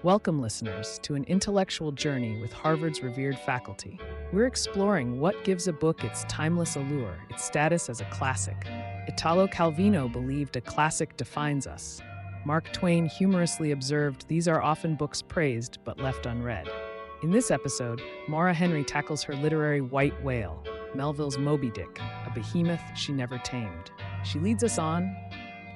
Welcome, listeners, to an intellectual journey with Harvard's revered faculty. We're exploring what gives a book its timeless allure, its status as a classic. Italo Calvino believed a classic defines us. Mark Twain humorously observed these are often books praised but left unread. In this episode, Maura Henry tackles her literary white whale, Melville's Moby Dick, a behemoth she never tamed. She leads us on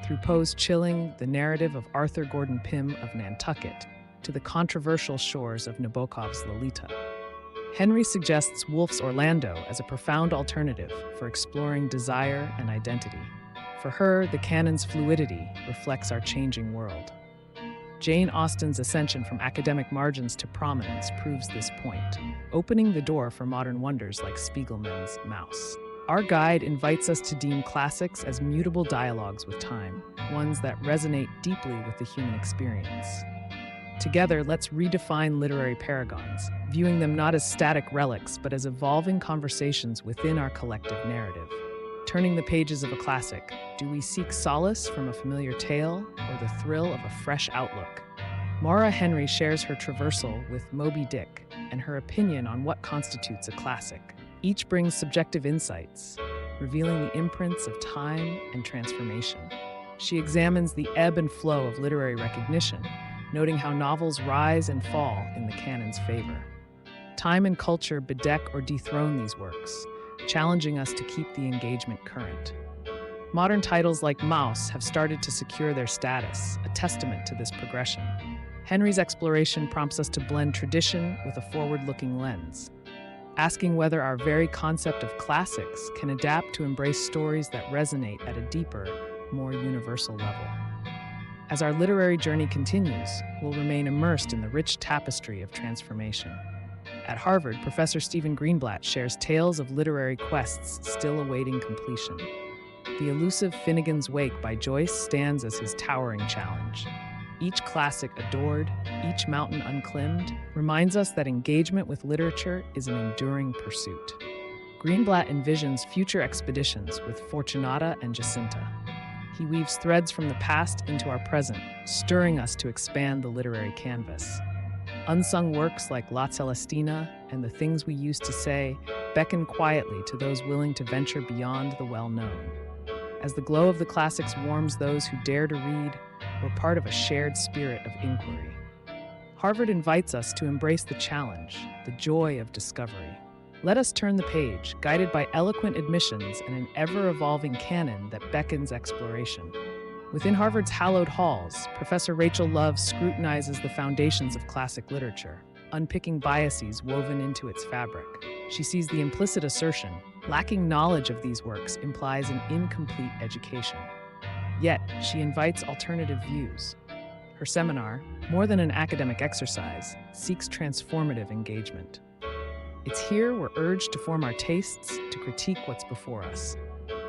through Poe's chilling The Narrative of Arthur Gordon Pym of Nantucket to the controversial shores of Nabokov's Lolita. Henry suggests Woolf's Orlando as a profound alternative for exploring desire and identity. For her, the canon's fluidity reflects our changing world. Jane Austen's ascension from academic margins to prominence proves this point, opening the door for modern wonders like Spiegelman's Mouse. Our guide invites us to deem classics as mutable dialogues with time, ones that resonate deeply with the human experience. Together, let's redefine literary paragons, viewing them not as static relics, but as evolving conversations within our collective narrative. Turning the pages of a classic, do we seek solace from a familiar tale or the thrill of a fresh outlook? Maura Henry shares her traversal with Moby Dick and her opinion on what constitutes a classic. Each brings subjective insights, revealing the imprints of time and transformation. She examines the ebb and flow of literary recognition, noting how novels rise and fall in the canon's favor. Time and culture bedeck or dethrone these works, challenging us to keep the engagement current. Modern titles like Mouse have started to secure their status, a testament to this progression. Henry's exploration prompts us to blend tradition with a forward-looking lens, asking whether our very concept of classics can adapt to embrace stories that resonate at a deeper, more universal level. As our literary journey continues, we'll remain immersed in the rich tapestry of transformation. At Harvard, Professor Stephen Greenblatt shares tales of literary quests still awaiting completion. The elusive Finnegan's Wake by Joyce stands as his towering challenge. Each classic adored, each mountain unclimbed, reminds us that engagement with literature is an enduring pursuit. Greenblatt envisions future expeditions with Fortunata and Jacinta. He weaves threads from the past into our present, stirring us to expand the literary canvas. Unsung works like La Celestina and The Things We Used to Say beckon quietly to those willing to venture beyond the well-known. As the glow of the classics warms those who dare to read, we're part of a shared spirit of inquiry. Harvard invites us to embrace the challenge, the joy of discovery. Let us turn the page, guided by eloquent admissions and an ever-evolving canon that beckons exploration. Within Harvard's hallowed halls, Professor Rachel Love scrutinizes the foundations of classic literature, unpicking biases woven into its fabric. She sees the implicit assertion, lacking knowledge of these works implies an incomplete education. Yet, she invites alternative views. Her seminar, more than an academic exercise, seeks transformative engagement. It's here we're urged to form our tastes, to critique what's before us.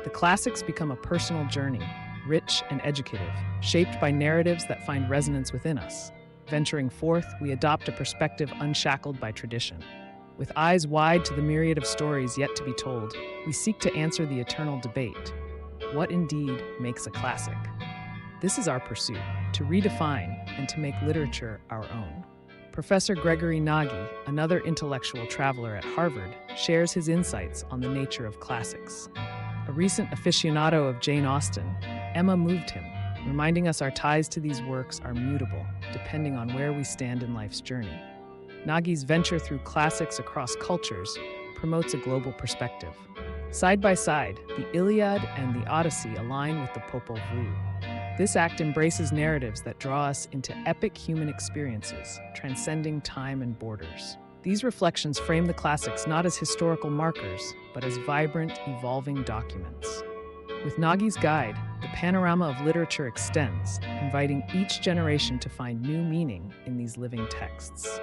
The classics become a personal journey, rich and educative, shaped by narratives that find resonance within us. Venturing forth, we adopt a perspective unshackled by tradition. With eyes wide to the myriad of stories yet to be told, we seek to answer the eternal debate. What indeed makes a classic? This is our pursuit, to redefine and to make literature our own. Professor Gregory Nagy, another intellectual traveler at Harvard, shares his insights on the nature of classics. A recent aficionado of Jane Austen, Emma moved him, reminding us our ties to these works are mutable, depending on where we stand in life's journey. Nagy's venture through classics across cultures promotes a global perspective. Side by side, the Iliad and the Odyssey align with the Popol Vuh. This act embraces narratives that draw us into epic human experiences, transcending time and borders. These reflections frame the classics not as historical markers, but as vibrant, evolving documents. With Nagy's guide, the panorama of literature extends, inviting each generation to find new meaning in these living texts.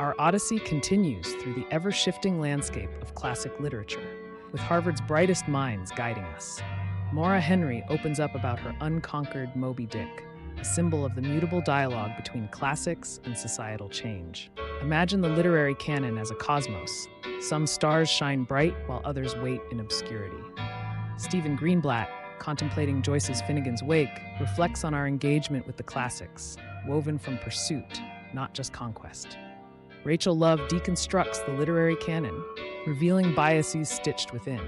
Our odyssey continues through the ever-shifting landscape of classic literature, with Harvard's brightest minds guiding us. Maura Henry opens up about her unconquered Moby Dick, a symbol of the mutable dialogue between classics and societal change. Imagine the literary canon as a cosmos. Some stars shine bright while others wait in obscurity. Stephen Greenblatt, contemplating Joyce's Finnegan's Wake, reflects on our engagement with the classics, woven from pursuit, not just conquest. Rachel Love deconstructs the literary canon, revealing biases stitched within.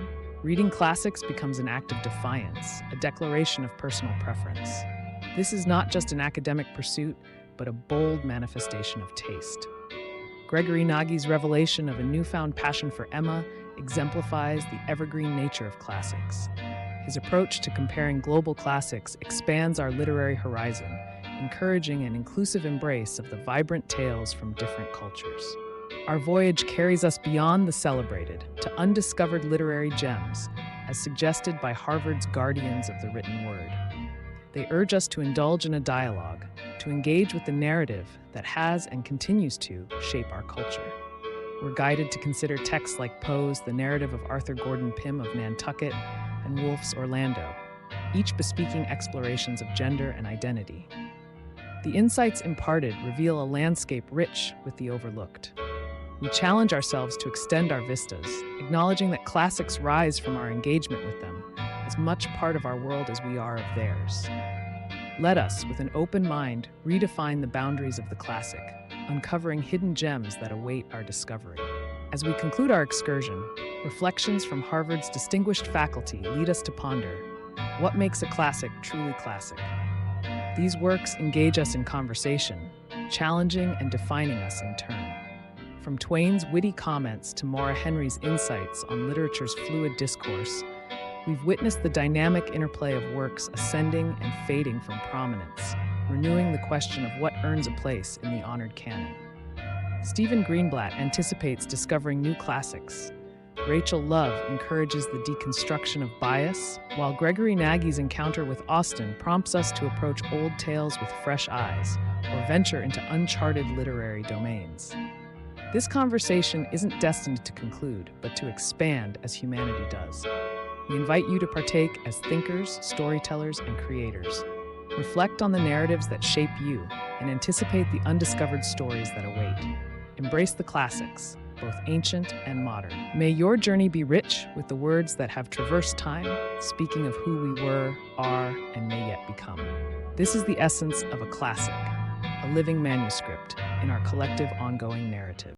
Reading classics becomes an act of defiance, a declaration of personal preference. This is not just an academic pursuit, but a bold manifestation of taste. Gregory Nagy's revelation of a newfound passion for Emma exemplifies the evergreen nature of classics. His approach to comparing global classics expands our literary horizon, encouraging an inclusive embrace of the vibrant tales from different cultures. Our voyage carries us beyond the celebrated to undiscovered literary gems, as suggested by Harvard's guardians of the written word. They urge us to indulge in a dialogue, to engage with the narrative that has and continues to shape our culture. We're guided to consider texts like Poe's The Narrative of Arthur Gordon Pym of Nantucket and Woolf's Orlando, each bespeaking explorations of gender and identity. The insights imparted reveal a landscape rich with the overlooked. We challenge ourselves to extend our vistas, acknowledging that classics rise from our engagement with them, as much part of our world as we are of theirs. Let us, with an open mind, redefine the boundaries of the classic, uncovering hidden gems that await our discovery. As we conclude our excursion, reflections from Harvard's distinguished faculty lead us to ponder, what makes a classic truly classic? These works engage us in conversation, challenging and defining us in turn. From Twain's witty comments to Maura Henry's insights on literature's fluid discourse, we've witnessed the dynamic interplay of works ascending and fading from prominence, renewing the question of what earns a place in the honored canon. Stephen Greenblatt anticipates discovering new classics. Rachel Love encourages the deconstruction of bias, while Gregory Nagy's encounter with Austen prompts us to approach old tales with fresh eyes, or venture into uncharted literary domains. This conversation isn't destined to conclude, but to expand as humanity does. We invite you to partake as thinkers, storytellers, and creators. Reflect on the narratives that shape you and anticipate the undiscovered stories that await. Embrace the classics, both ancient and modern. May your journey be rich with the words that have traversed time, speaking of who we were, are, and may yet become. This is the essence of a classic, a living manuscript in our collective ongoing narrative.